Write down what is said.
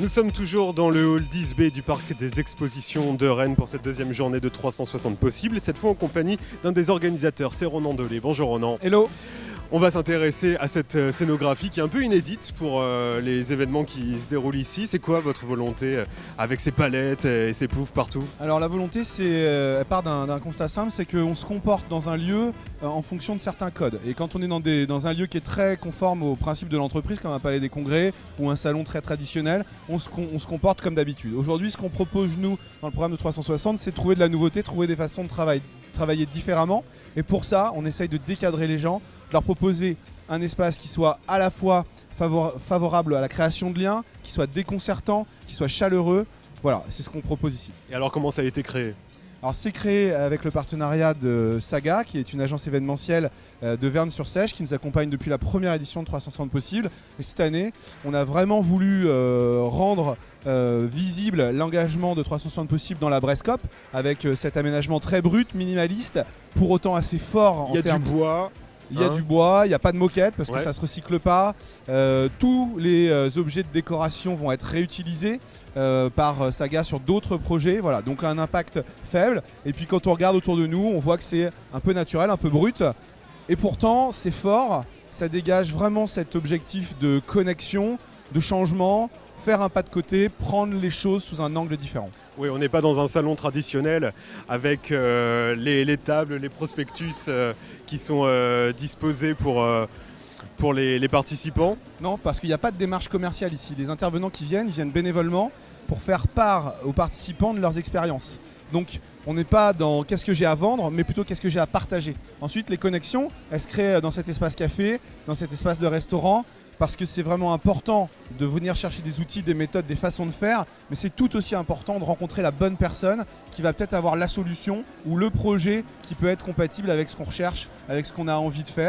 Nous sommes toujours dans le hall 10B du parc des expositions de Rennes pour cette deuxième journée de 360 possibles. Cette fois en compagnie d'un des organisateurs, c'est Ronan Delay. Bonjour Ronan. Hello. On va s'intéresser à cette scénographie qui est un peu inédite pour les événements qui se déroulent ici. C'est quoi votre volonté avec ces palettes et ces poufs partout? Alors la volonté, elle part d'un constat simple, c'est qu'on se comporte dans un lieu en fonction de certains codes. Et quand on est dans un lieu qui est très conforme aux principes de l'entreprise, comme un palais des congrès ou un salon très traditionnel, on se comporte comme d'habitude. Aujourd'hui, ce qu'on propose nous dans le programme de 360, c'est de trouver de la nouveauté, trouver des façons de travailler différemment. Et pour ça, on essaye de décadrer les gens, de leur proposer un espace qui soit à la fois favorable à la création de liens, qui soit déconcertant, qui soit chaleureux. Voilà, c'est ce qu'on propose ici. Et alors comment ça a été créé? Alors c'est créé avec le partenariat de Saga, qui est une agence événementielle de Verne-sur-Sèche, qui nous accompagne depuis la première édition de 360 possibles. Et cette année, on a vraiment voulu rendre visible l'engagement de 360 possibles dans la Brescope, avec cet aménagement très brut, minimaliste, pour autant assez fort. Il y a du bois. Il y a du bois, il n'y a pas de moquette parce que ça ne se recycle pas. Tous les objets de décoration vont être réutilisés par Saga sur d'autres projets. Voilà, donc un impact faible. Et puis quand on regarde autour de nous, on voit que c'est un peu naturel, un peu brut. Et pourtant, c'est fort. Ça dégage vraiment cet objectif de connexion, de changement, faire un pas de côté, prendre les choses sous un angle différent. Oui, on n'est pas dans un salon traditionnel avec les tables, les prospectus qui sont disposés pour les participants. Non, parce qu'il n'y a pas de démarche commerciale ici. Les intervenants qui viennent, ils viennent bénévolement pour faire part aux participants de leurs expériences. Donc on n'est pas dans qu'est-ce que j'ai à vendre, mais plutôt qu'est-ce que j'ai à partager. Ensuite, les connexions, elles se créent dans cet espace café, dans cet espace de restaurant, parce que c'est vraiment important de venir chercher des outils, des méthodes, des façons de faire, mais c'est tout aussi important de rencontrer la bonne personne qui va peut-être avoir la solution ou le projet qui peut être compatible avec ce qu'on recherche, avec ce qu'on a envie de faire.